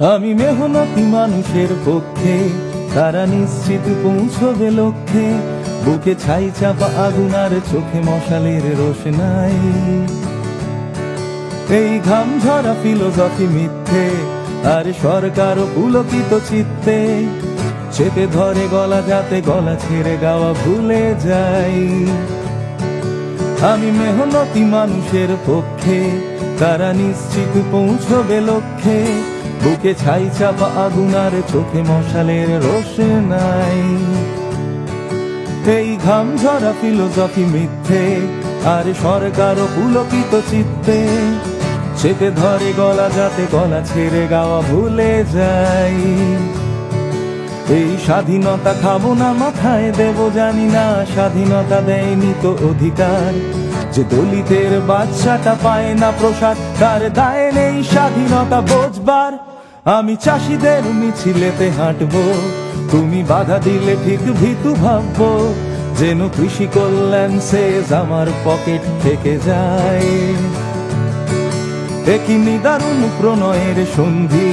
আমি মেহনতি মানুষের পক্ষে, তারা নিশ্চিত পৌঁছবে লক্ষ্যে। বুকে ছাই চাপা আগুন আর চোখে মশালের রোশনাই। এই ঘাম ঝরা ফিলোসফি মিথ্যে, আর সরকারও পুলকিত চিত্তে চেপে ধরে গলা, যাতে গলা ছেড়ে গাওয়া ভুলে যাই। আমি মেহনতি মানুষের পক্ষে, তারা নিশ্চিত পৌঁছবে লক্ষ্যে। বুকে ছাই চাপা আগুন আর চোখে মশালের রোশনাই। এই ঘাম ঝরা ফিলোসফি মিথ্যে, আর সরকারও পুলকিত চিত্তে চেপে ধরে গলা, যাতে গলা ছেড়ে গাওয়া ভুলে যাই। এই স্বাধীনতা খাবো না, মাথায় দেব জানি না। স্বাধীনতা দেয়নি তো অধিকার, যে দলিতের বাচ্চাটা পায় না প্রসাদ, তার দায় নেই স্বাধীনতা বোঝবার। আমি চাষিদের মিছিলেতে হাঁটবো, তুমি বাধা দিলে ঠিক ভীতু ভাববো। যেন কৃষি কল্যাণ শেষ আমার পকেট থেকে যায়। একই নিদারুণ প্রণয়ের সন্ধি,